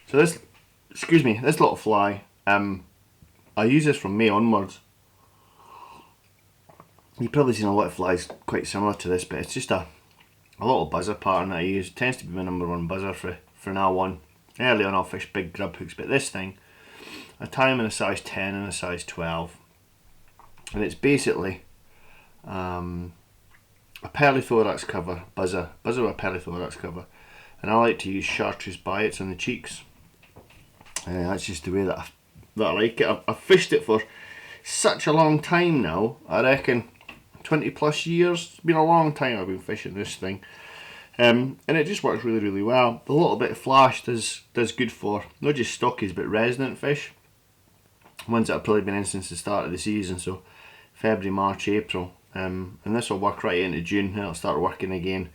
So this, excuse me, this little fly, I use this from May onwards. You've probably seen a lot of flies quite similar to this, but it's just a little buzzer pattern that I use. It tends to be my number one buzzer for now on. Early on I'll fish big grub hooks, but this thing, I tie them in a size 10 and a size 12. And it's basically a perlithorax cover, buzzer with a perlithorax cover. And I like to use chartreuse biots on the cheeks. That's just the way that I like it. I've fished it for such a long time now. I reckon 20 plus years. It's been a long time I've been fishing this thing. And it just works really, really well. The little bit of flash does good for not just stockies but resident fish. Ones that have probably been in since the start of the season, so February, March, April. And this will work right into June, and it'll start working again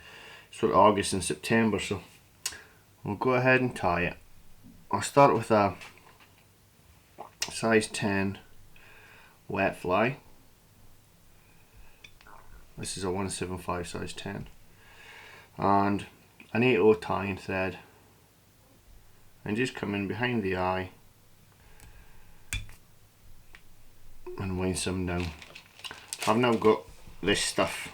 sort of August and September. So we'll go ahead and tie it. I'll start with a size 10 wet fly. This is a 175 size 10. And an 8/0 tying thread. And just come in behind the eye and wind some down. I've now got this stuff,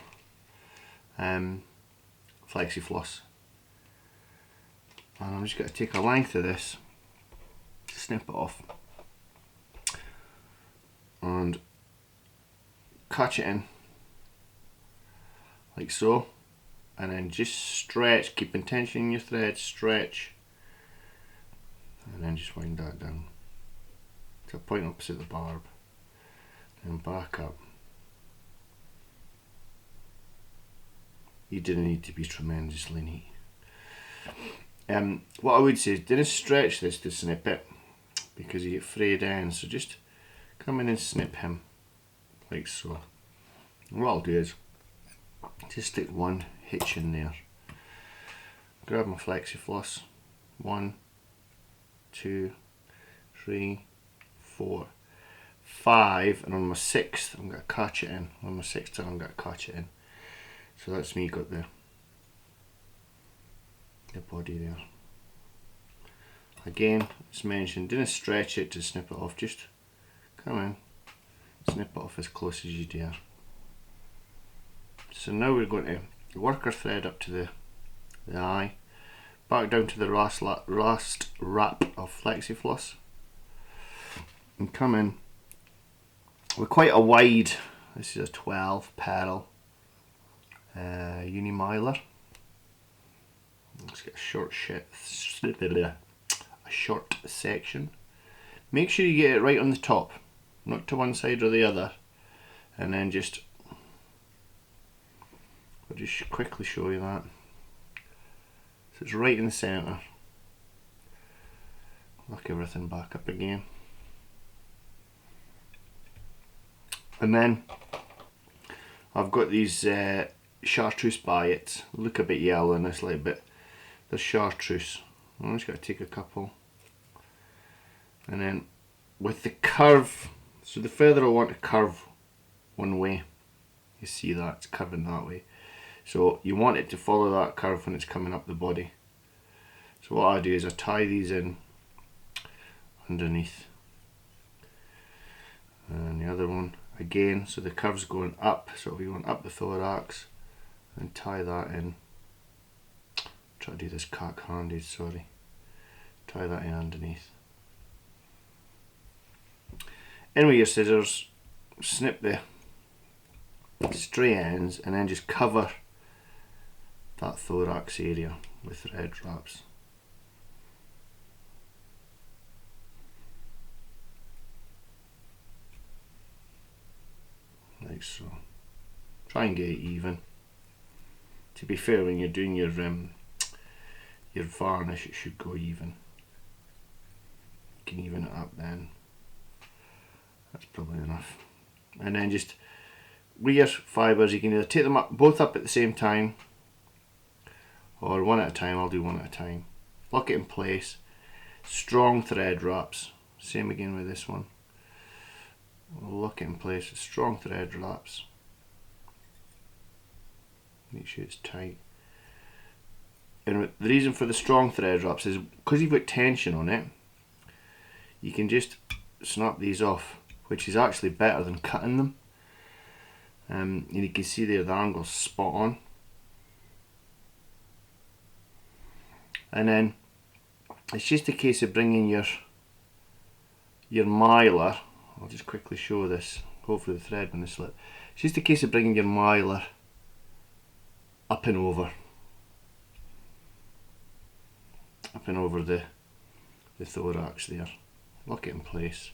flexi floss, and I'm just going to take a length of this, snip it off, and catch it in like so, and then just stretch, keeping tension in your thread, stretch, and then just wind that down to a point opposite the barb, and back up. You didn't need to be tremendously neat. What I would say is didn't stretch this to snip it because you get frayed ends, so just come in and snip him like so. And what I'll do is just stick one hitch in there, grab my flexi floss, 1, 2, 3, 4, 5, and on my 6th I'm going to catch it in. On my 6th I'm going to catch it in. So that's me got the body there. Again, as mentioned, didn't stretch it to snip it off, just come in, snip it off as close as you dare. So now we're going to work our thread up to the eye, back down to the last wrap of flexi floss, and come in with quite a wide, this is a 12 pearl unimiler. Let's get a short section. Make sure you get it right on the top, not to one side or the other, and then I'll just quickly show you that. So it's right in the centre. Lock everything back up again, and then I've got these chartreuse biots. Look a bit yellow in this light, but they're chartreuse. I'm just going to take a couple, and then with the curve, so the feather I want to curve one way, you see that it's curving that way, so you want it to follow that curve when it's coming up the body. So what I do is I tie these in underneath, and the other one again, so the curve's going up, so we want up the thorax, and tie that in. Try to do this cack-handed, sorry. Tie that in underneath. In with your scissors, snip the stray ends, and then just cover that thorax area with thread wraps. Like so. Try and get it even. To be fair, when you're doing your varnish, it should go even. You can even it up then. That's probably enough. And then just with your fibres, you can either take them up both up at the same time, or one at a time. I'll do one at a time. Lock it in place. Strong thread wraps. Same again with this one. We'll lock it in place with strong thread wraps. Make sure it's tight. And the reason for the strong thread wraps is because you've got tension on it, you can just snap these off, which is actually better than cutting them. And you can see there the angle's spot on. And then it's just a case of bringing your mylar, I'll just quickly show this, hopefully the thread when it slip. It's just a case of bringing your mylar up and over the thorax there. Lock it in place.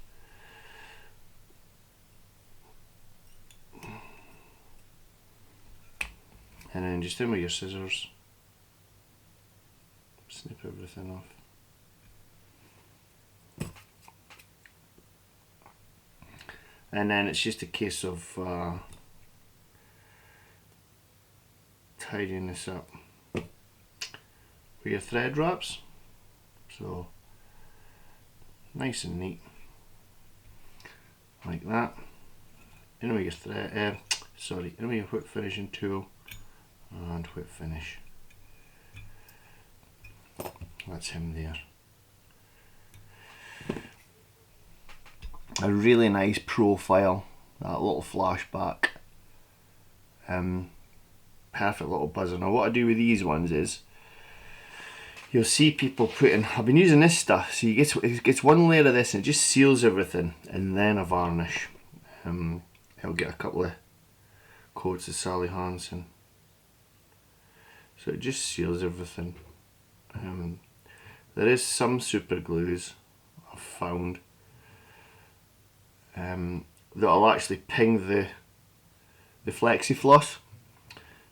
And then just in with your scissors, snip everything off. And then it's just a case of tidying this up with your thread wraps. So nice and neat, like that. In with your thread, in with your whip finishing tool and whip finish. That's him there. A really nice profile, that little flashback. Perfect little buzzer. Now what I do with these ones is, you'll see people putting, I've been using this stuff, so it gets one layer of this and it just seals everything, and then a varnish. I'll get a couple of coats of Sally Hansen. So it just seals everything. There is some super glues I've found that'll actually ping the flexi-floss,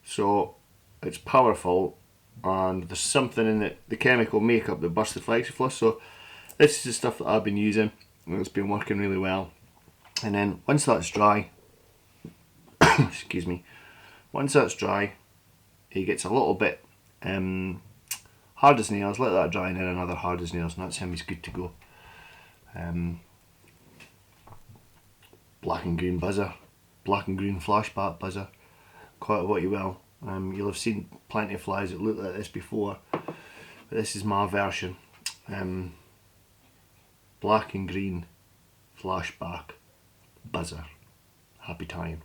so it's powerful, and there's something in the chemical makeup that bursts the flexi-floss. So this is the stuff that I've been using and it's been working really well. And then once that's dry, excuse me, once that's dry, it gets a little bit hard as nails. Let that dry, and then another hard as nails, and that's him. He's good to go. Black and green buzzer, black and green flashback buzzer. Call it what you will. You'll have seen plenty of flies that look like this before, but this is my version. Black and green flashback buzzer. Happy time.